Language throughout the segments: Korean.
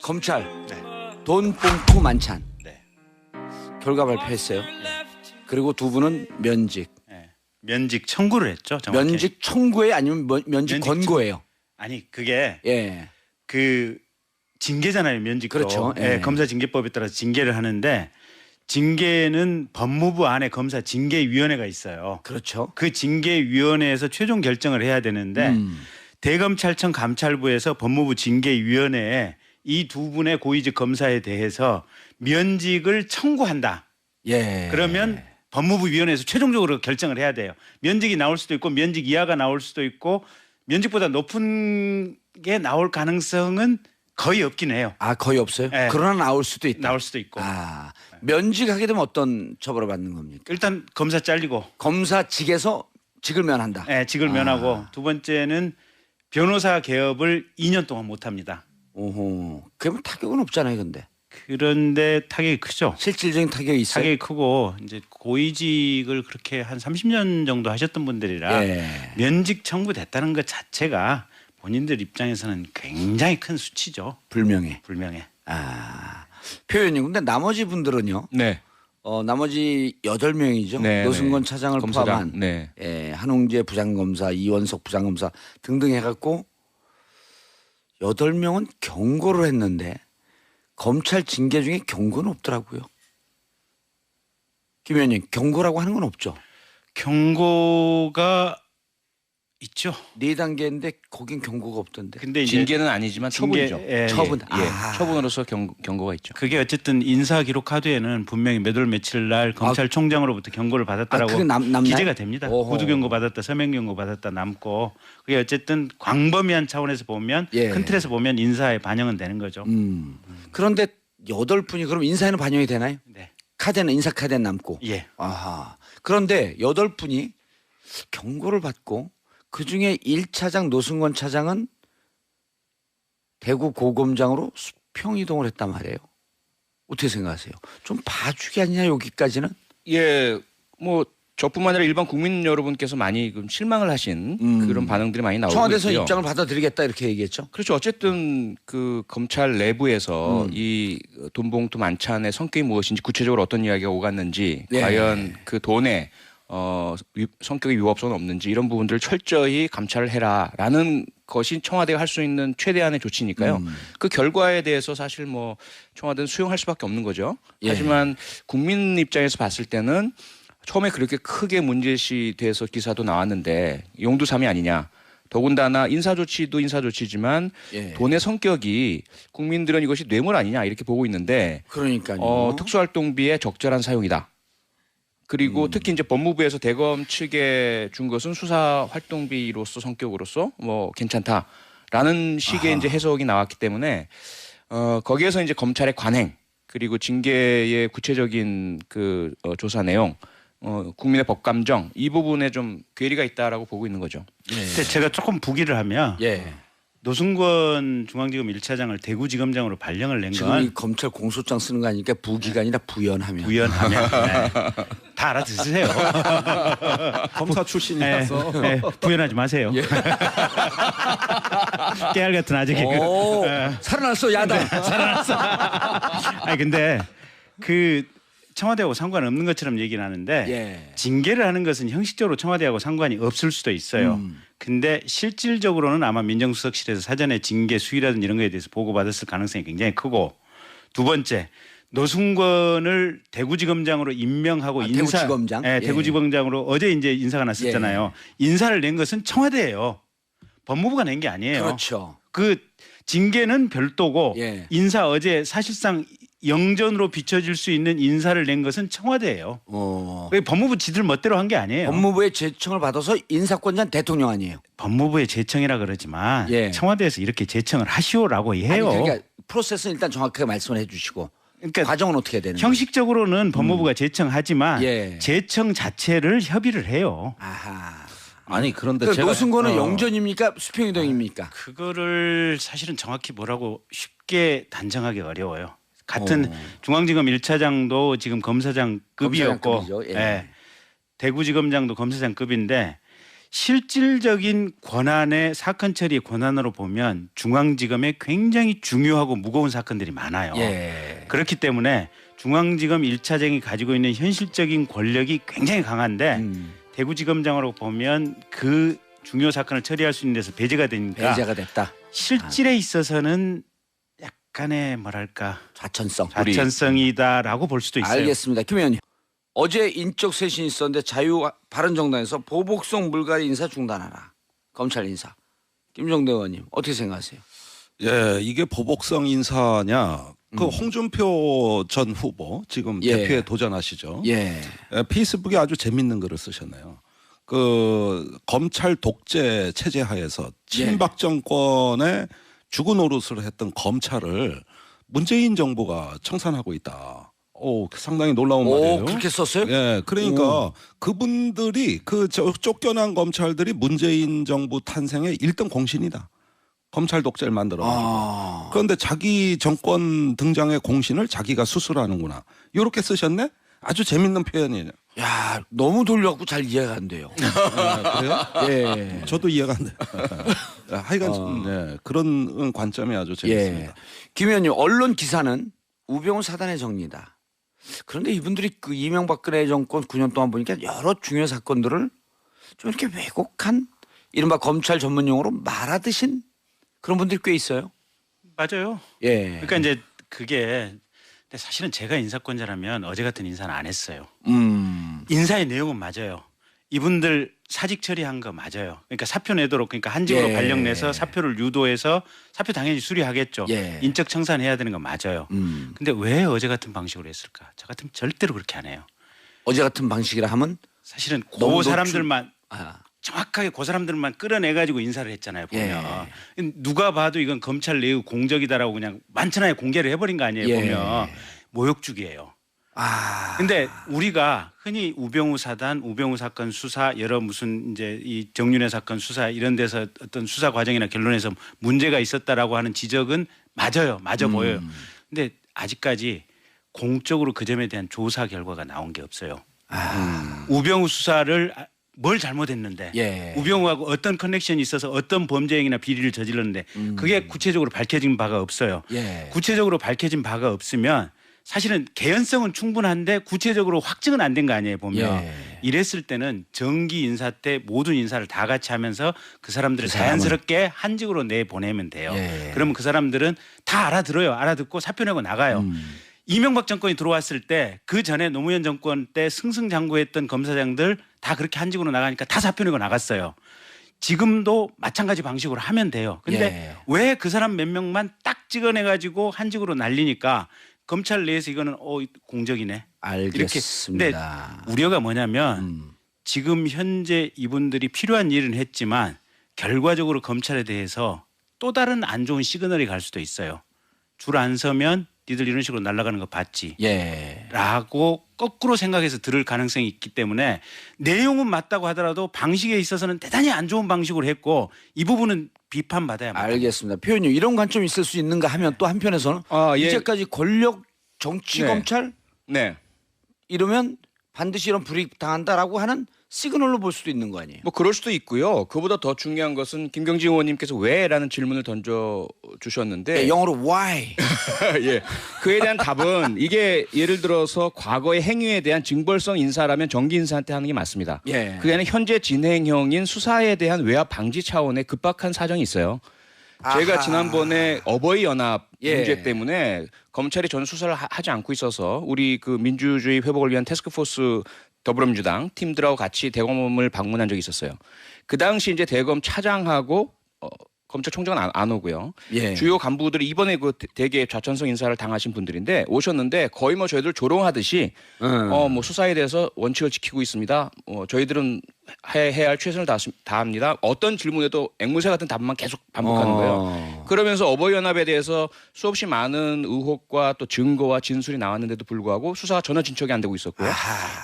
검찰 네. 돈 뽕투 만찬 네. 결과 발표했어요. 그리고 두 분은 면직. 네. 면직 청구를 했죠. 정확히. 면직 청구예요, 아니면 면직 권고예요? 아니 그게 예. 그 징계잖아요. 면직도. 그렇죠. 예. 예. 검사징계법에 따라서 징계를 하는데 징계는 법무부 안에 검사 징계위원회가 있어요. 그렇죠. 그 징계위원회에서 최종 결정을 해야 되는데 대검찰청 감찰부에서 법무부 징계위원회에 이 두 분의 고위직 검사에 대해서 면직을 청구한다. 예. 그러면 법무부 위원회에서 최종적으로 결정을 해야 돼요. 면직이 나올 수도 있고 면직 이하가 나올 수도 있고 면직보다 높은 게 나올 가능성은 거의 없긴 해요. 아, 거의 없어요? 예. 그러나 나올 수도 있다. 나올 수도 있고. 아, 면직하게 되면 어떤 처벌을 받는 겁니까? 일단 검사 잘리고 검사직에서 직을 면한다. 예, 직을 면하고 두 번째는 변호사 개업을 2년 동안 못 합니다. 오호. 그러면 타격은 없잖아요, 근데. 그런데 타격이 크죠. 실질적인 타격이 있어요. 타격이 크고 이제 고위직을 그렇게 한 30년 정도 하셨던 분들이라 예. 면직 청구됐다는 것 자체가 본인들 입장에서는 굉장히 큰 수치죠. 불명예. 불명예. 아, 표현이. 근데 나머지 분들은요. 네. 나머지 8명이죠. 네, 노승건 네. 차장을 검사장. 포함한 네. 예, 한홍재 부장검사, 이원석 부장검사 등등 해갖고 8명은 경고를 했는데 검찰 징계 중에 경고는 없더라고요. 김 의원님, 경고라고 하는 건 없죠. 경고가 있죠. 4단계인데 거긴 경고가 없던데. 근데 이제 징계는 아니지만 징계, 처분이죠. 예, 처분. 예. 아. 처분으로서 경고가 있죠. 그게 어쨌든 인사 기록 카드에는 분명히 몇 월 며칠 날 검찰총장으로부터 경고를 받았다라고 그게 남나요? 기재가 됩니다. 오호. 구두 경고 받았다, 서면 경고 받았다 남고 그게 어쨌든 광범위한 차원에서 보면 예. 큰 틀에서 보면 인사에 반영은 되는 거죠. 그런데 8분이 그럼 인사에는 반영이 되나요? 네. 카드는 인사 카드는 남고. 예. 아하. 그런데 8분이 경고를 받고 그중에 1차장 노승건 차장은 대구 고검장으로 수평 이동을 했단 말이에요. 어떻게 생각하세요? 좀 봐주기 아니냐 여기까지는? 예, 뭐 저뿐만 아니라 일반 국민 여러분께서 많이 실망을 하신 그런 반응들이 많이 나오고 청와대에서 있고요. 입장을 받아들이겠다 이렇게 얘기했죠. 그렇죠. 어쨌든 그 검찰 내부에서 이 돈봉투 만찬의 성격이 무엇인지 구체적으로 어떤 이야기가 오갔는지 예. 과연 그 돈에 성격의 위법성은 없는지 이런 부분들을 철저히 감찰을 해라라는 것이 청와대가 할 수 있는 최대한의 조치니까요. 그 결과에 대해서 사실 뭐 청와대는 수용할 수밖에 없는 거죠. 예. 하지만 국민 입장에서 봤을 때는 처음에 그렇게 크게 문제시 돼서 기사도 나왔는데 용두삼이 아니냐. 더군다나 인사조치도 인사조치지만 예. 돈의 성격이 국민들은 이것이 뇌물 아니냐 이렇게 보고 있는데 그러니까요. 특수활동비의 적절한 사용이다. 그리고 특히 이제 법무부에서 대검 측에 준 것은 수사 활동비로서 성격으로서 뭐 괜찮다라는 식의 이제 해석이 나왔기 때문에 거기에서 이제 검찰의 관행 그리고 징계의 구체적인 그 조사 내용 국민의 법감정 이 부분에 좀 괴리가 있다라고 보고 있는 거죠. 근데 제가 조금 부기를 하면 예. 노승건 중앙지검 1차장을 대구지검장으로 발령을 낸 지금 건 이 검찰 공소장 쓰는 거 아니니까 부기가 아니라 부연하면. 부연하면 네. 다 알아듣으세요. 검사 출신이라서 네, 부연하지 마세요. 깨알 같은 아재 개그. 오, 살아났어 야당. 아니 근데 그 청와대하고 상관없는 것처럼 얘기는 하는데 예. 징계를 하는 것은 형식적으로 청와대하고 상관이 없을 수도 있어요. 근데 실질적으로는 아마 민정수석실에서 사전에 징계 수위라든지 이런 거에 대해서 보고받았을 가능성이 굉장히 크고 두 번째 노승건을 대구지검장으로 임명하고 대구지검장? 네, 예. 대구지검장으로 어제 이제 인사가 났었잖아요. 인사를 낸 것은 청와대예요. 법무부가 낸 게 아니에요. 그렇죠. 그 징계는 별도고 예. 인사 어제 사실상 영전으로 비춰질 수 있는 인사를 낸 것은 청와대예요. 법무부 지들 멋대로 한 게 아니에요. 법무부의 제청을 받아서 인사권자는 대통령 아니에요. 법무부의 제청이라 그러지만 예. 청와대에서 이렇게 제청을 하시오라고 해요. 아니, 그러니까 프로세스는 일단 정확하게 말씀을 해주시고 그러니까 과정은 어떻게 되는 거예요? 형식적으로는 법무부가 제청하지만 예. 제청 자체를 협의를 해요. 아하. 아니 그런데 그러니까 제가 노승건은 영전입니까 수평이동입니까? 그거를 사실은 정확히 뭐라고 쉽게 단정하기 어려워요. 같은 중앙지검 1차장도 지금 검사장급이었고 검사장급이죠. 예. 예. 대구지검장도 검사장급인데 실질적인 권한의 사건 처리의 권한으로 보면 중앙지검에 굉장히 중요하고 무거운 사건들이 많아요. 예. 그렇기 때문에 중앙지검 1차장이 가지고 있는 현실적인 권력이 굉장히 강한데 대구지검장으로 보면 그 중요 사건을 처리할 수 있는 데서 배제가 되니까 배제가 됐다. 실질에 있어서는 약간의 뭐랄까 좌천성이다라고 볼 수도 있어요. 알겠습니다. 김 의원님. 어제 인적 쇄신이 있었는데 자유바른정당에서 보복성 물갈이 인사 중단하라. 검찰 인사. 김종대 의원님 어떻게 생각하세요? 예, 이게 보복성 인사냐? 그 홍준표 전 후보 지금 예. 대표에 도전하시죠. 예. 페이스북에 아주 재밌는 글을 쓰셨네요. 그 검찰 독재 체제 하에서 친박 정권의 주구 노릇을 했던 검찰을 문재인 정부가 청산하고 있다. 오, 상당히 놀라운 말이에요. 그렇게 썼어요? 예, 그러니까 그분들이 쫓겨난 검찰들이 문재인 정부 탄생의 1등 공신이다. 검찰 독재를 만들어가지고. 그런데 자기 정권 등장의 공신을 자기가 수술하는구나. 이렇게 쓰셨네? 아주 재밌는 표현이에요. 야, 너무 돌려갖고 잘 이해가 안 돼요. 그래요? 예. 저도 이해가 안 돼요. 하여간 네, 그런 관점이 아주 재밌습니다. 예. 김 의원님 언론 기사는 우병우 사단의 정리다. 그런데 이분들이 그 이명박근혜 정권 9년 동안 보니까 여러 중요 사건들을 좀 이렇게 왜곡한 이른바 검찰 전문용어로 말아드신 그런 분들이 꽤 있어요. 맞아요. 예. 그러니까 이제 그게 근데 사실은 제가 인사권자라면 어제 같은 인사는 안 했어요. 인사의 내용은 맞아요. 이분들 사직 처리한 거 맞아요. 그러니까 사표 내도록 그러니까 한직으로 예. 발령 내서 사표를 유도해서 사표 당연히 수리하겠죠. 예. 인적 청산해야 되는 거 맞아요. 근데 왜 어제 같은 방식으로 했을까? 저 같으면 절대로 그렇게 안 해요. 어제 같은 방식이라 하면 사실은 너무 그 사람들만 아. 정확하게 그 사람들만 끌어내가지고 인사를 했잖아요. 보면 예. 누가 봐도 이건 검찰 내의 공적이다라고 그냥 만천하에 공개를 해버린 거 아니에요. 예. 보면 모욕죽이에요. 아. 근데 우리가 흔히 우병우 사단, 우병우 사건 수사 여러 무슨 이제 이 정윤회 사건 수사 이런 데서 어떤 수사 과정이나 결론에서 문제가 있었다라고 하는 지적은 맞아요. 맞아 보여요. 근데 아직까지 공적으로 그 점에 대한 조사 결과가 나온 게 없어요. 우병우 수사를 뭘 잘못했는데 예. 우병우하고 어떤 커넥션이 있어서 어떤 범죄 행위나 비리를 저질렀는데 그게 구체적으로 밝혀진 바가 없어요. 예. 구체적으로 밝혀진 바가 없으면 사실은 개연성은 충분한데 구체적으로 확증은 안 된 거 아니에요 보면. 예. 이랬을 때는 정기 인사 때 모든 인사를 다 같이 하면서 그 사람들을 그 사람은. 자연스럽게 한직으로 내보내면 돼요. 예. 그러면 그 사람들은 다 알아들어요. 알아듣고 사표 내고 나가요. 이명박 정권이 들어왔을 때 그 전에 노무현 정권 때 승승장구했던 검사장들 다 그렇게 한직으로 나가니까 다 사표 내고 나갔어요. 지금도 마찬가지 방식으로 하면 돼요. 근데 예. 왜 그 사람 몇 명만 딱 찍어내가지고 한직으로 날리니까 검찰 내에서 이거는 공적이네. 알겠습니다. 이렇게. 근데 우려가 뭐냐면 지금 현재 이분들이 필요한 일은 했지만 결과적으로 검찰에 대해서 또 다른 안 좋은 시그널이 갈 수도 있어요. 줄 안 서면 니들 이런 식으로 날아가는 거 봤지. 예. 라고 거꾸로 생각해서 들을 가능성이 있기 때문에 내용은 맞다고 하더라도 방식에 있어서는 대단히 안 좋은 방식으로 했고 이 부분은 비판받아야 합니다. 알겠습니다. 표현님 이런 관점이 있을 수 있는가 하면 또 한편에서는 예. 이제까지 권력 정치 네. 검찰 네. 이러면 반드시 이런 불이익 당한다라고 하는 시그널로 볼 수도 있는 거 아니에요? 뭐 그럴 수도 있고요. 그보다 더 중요한 것은 김경진 의원님께서 왜라는 질문을 던져 주셨는데 네, 영어로 why. 예. 그에 대한 답은 이게 예를 들어서 과거의 행위에 대한 징벌성 인사라면 정기 인사한테 하는 게 맞습니다. 예. 그게 아니라 현재 진행형인 수사에 대한 외압 방지 차원의 급박한 사정이 있어요. 제가 아하. 지난번에 어버이 연합 예. 문제 때문에 검찰이 전 수사를 하지 않고 있어서 우리 그 민주주의 회복을 위한 태스크포스 더불어민주당 팀들하고 같이 대검을 방문한 적이 있었어요. 그 당시 이제 대검 차장하고 검찰총장은 안 오고요. 예. 주요 간부들이 이번에 그 대개 좌천성 인사를 당하신 분들인데 오셨는데 거의 뭐 저희들 조롱하듯이 뭐 수사에 대해서 원칙을 지키고 있습니다. 저희들은 해야 할 최선을 다합니다. 어떤 질문에도 앵무새 같은 답만 계속 반복하는 거예요. 그러면서 어버이연합에 대해서 수없이 많은 의혹과 또 증거와 진술이 나왔는데도 불구하고 수사가 전혀 진척이 안 되고 있었고요.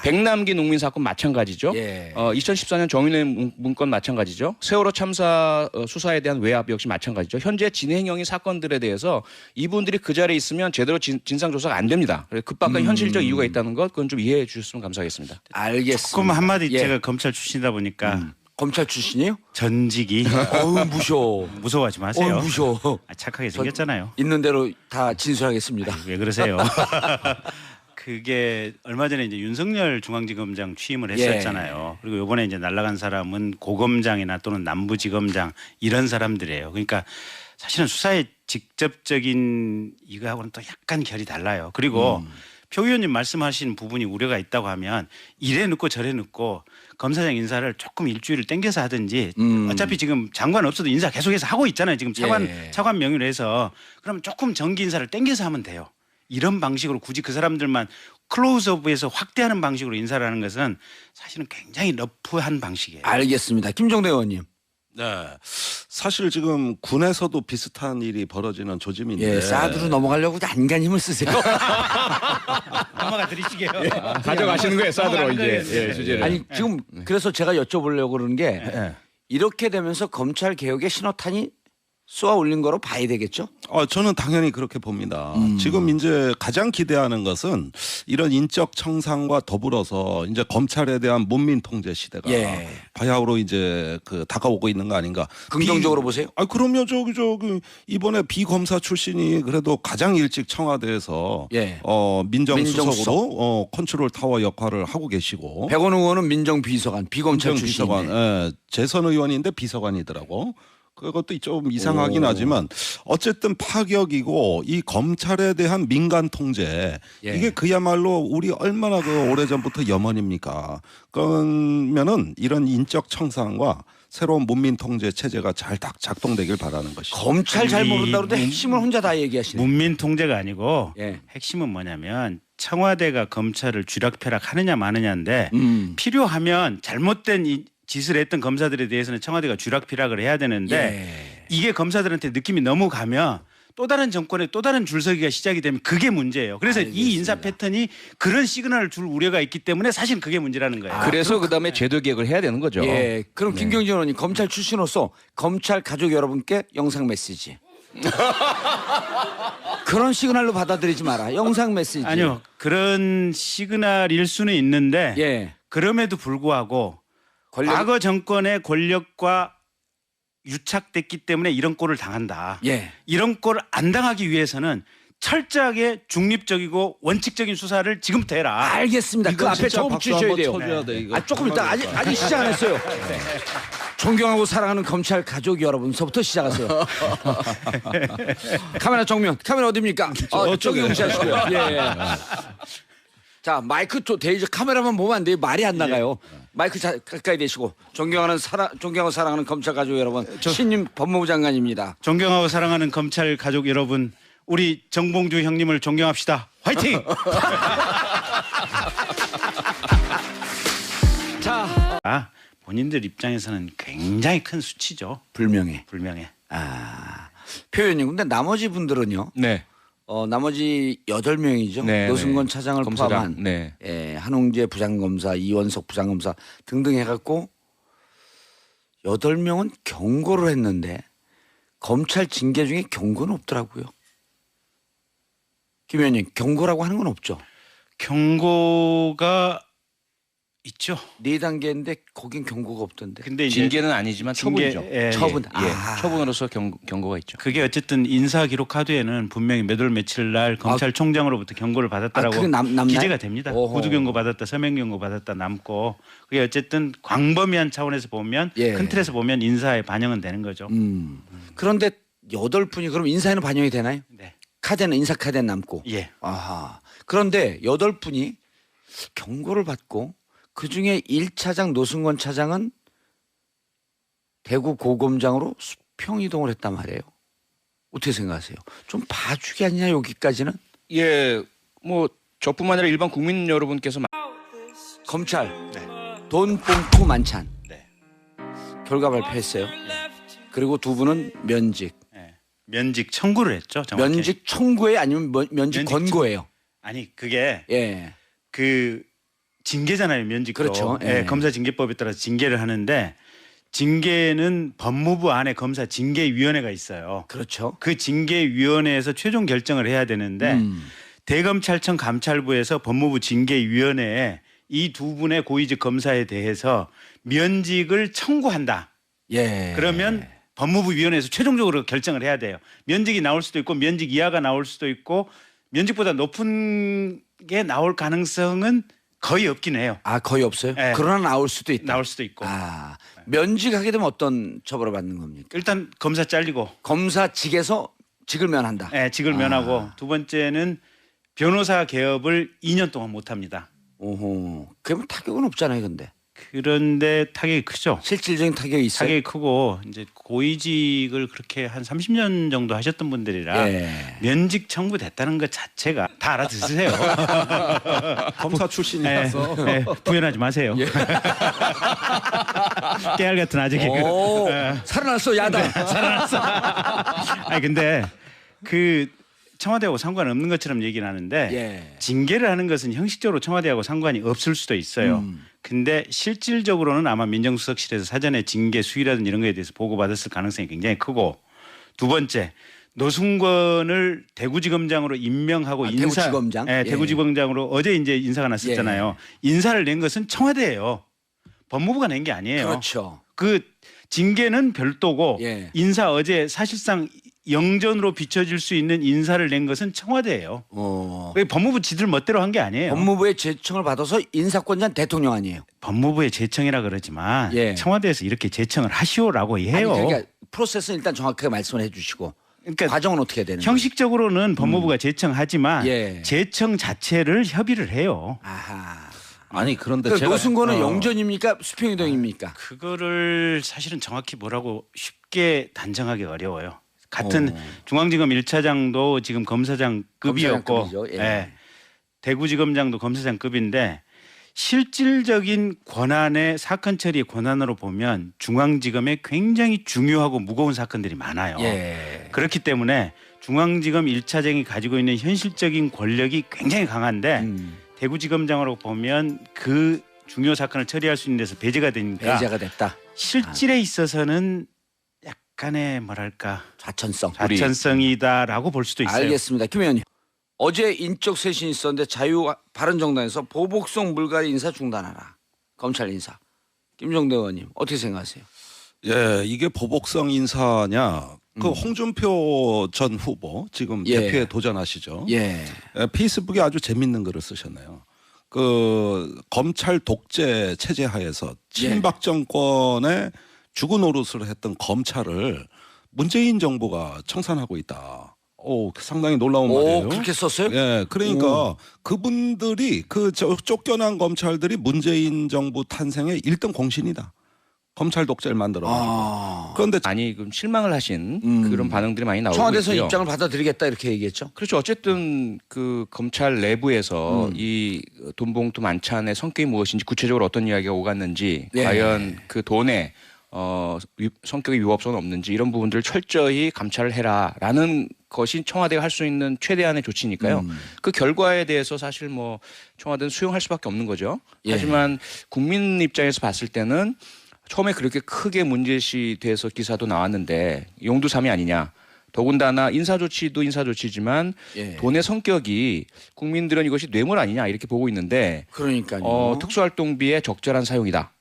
백남기 농민 사건 마찬가지죠. 예. 2014년 정윤회 문건 마찬가지죠. 세월호 참사 수사에 대한 외압 역시 마찬가지죠. 현재 진행형인 사건들에 대해서 이분들이 그 자리에 있으면 제대로 진상조사가 안 됩니다. 급박한 현실적 이유가 있다는 것 그건 좀 이해해 주셨으면 감사하겠습니다. 알겠습니다. 조금 한마디 예. 제가 검찰 출신이다 보니까 검찰 출신이에요? 전직이 어우 무셔. 무서워하지 마세요. 어우 무셔. 착하게 생겼잖아요. 있는 대로 다 진술하겠습니다. 왜 그러세요? 그게 얼마 전에 이제 윤석열 중앙지검장 취임을 했었잖아요. 그리고 이번에 이제 날아간 사람은 고검장이나 또는 남부지검장 이런 사람들이에요. 그러니까 사실은 수사의 직접적인 이거하고는 또 약간 결이 달라요. 그리고 표 의원님 말씀하신 부분이 우려가 있다고 하면 이래 넣고 저래 넣고 검사장 인사를 조금 일주일을 땡겨서 하든지 어차피 지금 장관 없어도 인사 계속해서 하고 있잖아요. 지금 차관 명의로 해서 그러면 조금 정기 인사를 땡겨서 하면 돼요. 이런 방식으로 굳이 그 사람들만 클로즈업에서 확대하는 방식으로 인사를 하는 것은 사실은 굉장히 러프한 방식이에요. 알겠습니다. 김종대 의원님. 네. 사실 지금 군에서도 비슷한 일이 벌어지는 조짐인데. 예, 사드로 넘어가려고 안간 힘을 쓰세요. 넘어가 드리시게요. 가져가시는 거예요, 사드로 이제 예, 주제를. 아니 지금 그래서 제가 여쭤보려고 그러는 게 이렇게 되면서 검찰 개혁의 신호탄이 쏘아 올린 거로 봐야 되겠죠? 저는 당연히 그렇게 봅니다. 지금 이제 가장 기대하는 것은 이런 인적 청산과 더불어서 이제 검찰에 대한 문민 통제 시대가 예. 바야흐로 이제 다가오고 있는 거 아닌가. 긍정적으로 보세요? 그럼요. 이번에 비검사 출신이 그래도 가장 일찍 청와대에서 예. 민정수석으로 컨트롤 타워 역할을 하고 계시고. 백원우 의원은 민정비서관, 비검찰 비서관, 출신인데. 예, 재선 의원인데 비서관이더라고. 그것도 좀 이상하긴 하지만 어쨌든 파격이고 이 검찰에 대한 민간 통제 예. 이게 그야말로 우리 얼마나 오래전부터 염원입니까? 그러면은 이런 인적 청산과 새로운 문민 통제 체제가 잘 작동되길 바라는 것이죠. 검찰 잘 모른다 그러는데 핵심을 혼자 다 얘기하시네. 문민 통제가 아니고 예. 핵심은 뭐냐면 청와대가 검찰을 쥐락펴락 하느냐 마느냐인데 음. 필요하면 잘못된 이 짓을 했던 검사들에 대해서는 청와대가 쥐락펴락을 해야 되는데 예. 이게 검사들한테 느낌이 너무 가면 또 다른 정권의 또 다른 줄서기가 시작이 되면 그게 문제예요. 그래서 이 인사 패턴이 그런 시그널을 줄 우려가 있기 때문에 사실 그게 문제라는 거예요. 그래서 그다음에 제도 개혁을 해야 되는 거죠. 예. 그럼 김경진 의원님 검찰 출신으로서 검찰 가족 여러분께 영상 메시지. 그런 시그널로 받아들이지 마라. 영상 메시지. 아니요. 그런 시그널일 수는 있는데 예. 그럼에도 불구하고 과거 정권의 권력과 유착됐기 때문에 이런 꼴을 당한다. 예. 이런 꼴을 안 당하기 위해서는 철저하게 중립적이고 원칙적인 수사를 지금부터 해라. 알겠습니다. 그 이거 앞에 진짜 좀 박수 주셔야 한번 돼요. 쳐줘야 돼, 이거. 조금 이따 아직 시작 안 했어요. 존경하고 사랑하는 검찰 가족 여러분서부터 시작하세요. 카메라 정면. 카메라 어디입니까? 저기 응시하시고요. 예. 자 마이크 대이제 카메라만 보면 안 돼요. 말이 안 나가요. 마이크 가까이 대시고 존경하고 사랑하는 검찰 가족 여러분. 신임 법무부 장관입니다. 존경하고 사랑하는 검찰 가족 여러분, 우리 정봉주 형님을 존경합시다. 화이팅! 자 본인들 입장에서는 굉장히 큰 수치죠. 불명예. 불명예. 표현님 근데 나머지 분들은요. 네. 나머지 8명이죠. 네, 노승건 네. 차장을 검사장. 포함한 네. 예, 한홍재 부장검사, 이원석 부장검사 등등 해갖고 8명은 경고를 했는데 검찰 징계 중에 경고는 없더라고요. 김 의원님 경고라고 하는 건 없죠. 경고가 있죠. 4단계인데 거긴 경고가 없던데. 근데 이제 징계는 아니지만 징계, 처분이죠. 예, 처분. 예. 처분으로서 경고가 있죠. 그게 어쨌든 인사 기록 카드에는 분명히 몇 월 며칠 날 검찰총장으로부터 경고를 받았다라고 그게 남나요? 기재가 됩니다. 오호. 구두 경고 받았다, 서명 경고 받았다 남고 그게 어쨌든 광범위한 차원에서 보면 예. 큰 틀에서 보면 인사에 반영은 되는 거죠. 그런데 8분이 그럼 인사에는 반영이 되나요? 네. 카드는 인사 카드는 남고. 예. 아하. 그런데 8분이 경고를 받고 그중에 1차장 노승건 차장은 대구 고검장으로 수평 이동을 했단 말이에요. 어떻게 생각하세요? 좀 봐주기 아니냐 여기까지는? 예. 뭐 저뿐만 아니라 일반 국민 여러분께서 검찰 돈 뽕투 만찬 네. 결과 발표했어요. 그리고 두 분은 면직. 예. 면직 청구를 했죠. 정확히. 면직 청구예요 아니면 면직 권고예요? 아니 그게 예. 그 징계잖아요. 면직도. 그렇죠. 예, 예. 검사 징계법에 따라서 징계를 하는데 징계는 법무부 안에 검사 징계위원회가 있어요. 그렇죠. 그 징계위원회에서 최종 결정을 해야 되는데 대검찰청 감찰부에서 법무부 징계위원회에 이 두 분의 고위직 검사에 대해서 면직을 청구한다. 예. 그러면 법무부 위원회에서 최종적으로 결정을 해야 돼요. 면직이 나올 수도 있고 면직 이하가 나올 수도 있고 면직보다 높은 게 나올 가능성은 거의 없긴 해요. 아 거의 없어요? 예. 그러나 나올 수도 있다. 나올 수도 있고. 아 면직하게 되면 어떤 처벌을 받는 겁니까? 일단 검사 잘리고 검사직에서 직을 면한다. 예, 직을 면하고 두 번째는 변호사 개업을 2년 동안 못 합니다. 오호. 그러면 타격은 없잖아요, 근데. 그런데 타격이 크죠. 실질적인 타격이 있어요. 타격이 크고 이제 고위직을 그렇게 한 30년 정도 하셨던 분들이라 예. 면직 청구됐다는 것 자체가 다 알아듣으세요. 검사 출신이라서 네, 부연하지 마세요. 깨알 같은 아재 개그. 오, 살아났어 야당. 아니 근데 그 청와대하고 상관없는 것처럼 얘기는 하는데 예. 징계를 하는 것은 형식적으로 청와대하고 상관이 없을 수도 있어요. 근데 실질적으로는 아마 민정수석실에서 사전에 징계 수위라든지 이런 거에 대해서 보고받았을 가능성이 굉장히 크고 두 번째 노승권을 대구지검장으로 임명하고 인사, 대구지검장? 예, 예. 대구지검장으로 어제 이제 인사가 났었잖아요. 인사를 낸 것은 청와대예요. 법무부가 낸 게 아니에요. 그렇죠. 그 징계는 별도고 예. 인사 어제 사실상 영전으로 비춰질 수 있는 인사를 낸 것은 청와대예요. 왜 법무부 지들 멋대로 한 게 아니에요. 법무부의 제청을 받아서 인사권자는 대통령 아니에요. 법무부의 제청이라 그러지만 예. 청와대에서 이렇게 제청을 하시오라고 해요. 아니, 그러니까 프로세스는 일단 정확하게 말씀을 해주시고 그러니까 과정은 어떻게 되는 거예요? 형식적으로는 법무부가 제청하지만 예. 제청 자체를 협의를 해요. 아하. 아니 그런데 그러니까 제가 노승권은 영전입니까? 수평이동입니까? 그거를 사실은 정확히 뭐라고 쉽게 단정하기 어려워요. 같은 중앙지검 1차장도 지금 검사장급이었고 검사장급이죠. 예. 예. 대구지검장도 검사장급인데 실질적인 권한의 사건 처리 권한으로 보면 중앙지검에 굉장히 중요하고 무거운 사건들이 많아요. 예. 그렇기 때문에 중앙지검 1차장이 가지고 있는 현실적인 권력이 굉장히 강한데 대구지검장으로 보면 그 중요 사건을 처리할 수 있는 데서 배제가 되니까 배제가 됐다. 실질에 있어서는 약간의 뭐랄까 좌천성. 자천성이다라고 볼 수도 있어요. 알겠습니다. 김 의원님. 어제 인적 쇄신이 있었는데 바른정당에서 보복성 물갈이 인사 중단하라. 검찰 인사. 김종대 의원님 어떻게 생각하세요? 예, 이게 보복성 인사냐? 그 홍준표 전 후보 지금 예. 대표에 도전하시죠. 예. 페이스북에 아주 재밌는 글을 쓰셨네요. 그 검찰 독재 체제 하에서 친박 정권의 주구 노릇을 했던 검찰을 문재인 정부가 청산하고 있다. 오, 상당히 놀라운 말이에요. 그렇게 썼어요? 예, 그러니까 그분들이 쫓겨난 검찰들이 문재인 정부 탄생의 1등 공신이다. 검찰 독재를 만들어. 그런데 많이 좀 실망을 하신 그런 반응들이 많이 나오고 청와대에서 있고요. 입장을 받아들이겠다 이렇게 얘기했죠. 그렇죠. 어쨌든 그 검찰 내부에서 이 돈봉투 만찬의 성격이 무엇인지 구체적으로 어떤 이야기가 오갔는지 네. 과연 그 돈에 성격의 위법성은 없는지 이런 부분들을 철저히 감찰을 해라라는 것이 청와대가 할 수 있는 최대한의 조치니까요. 그 결과에 대해서 사실 뭐 청와대는 수용할 수밖에 없는 거죠. 예. 하지만 국민 입장에서 봤을 때는 처음에 그렇게 크게 문제시 돼서 기사도 나왔는데 용두삼이 아니냐. 더군다나 인사조치도 인사조치지만 예. 돈의 성격이 국민들은 이것이 뇌물 아니냐 이렇게 보고 있는데 그러니까요. 특수활동비의 적절한 사용이다.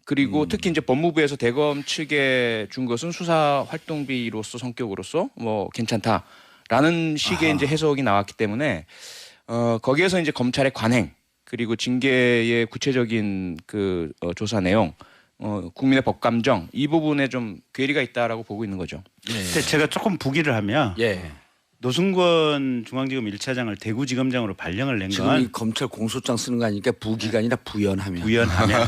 그리고 특히 이제 법무부에서 대검 측에 준 것은 수사활동비로서 성격으로서 뭐 괜찮다라는 식의 이제 해석이 나왔기 때문에 거기에서 이제 검찰의 관행 그리고 징계의 구체적인 그 조사 내용 국민의 법감정 이 부분에 좀 괴리가 있다라고 보고 있는 거죠. 근데 제가 조금 부기를 하면 예. 노승권 중앙지검 1차장을 대구지검장으로 발령을 낸 지금 건 이 검찰 공소장 쓰는 거 아니니까 부기가 아니라 부연하면. 부연하면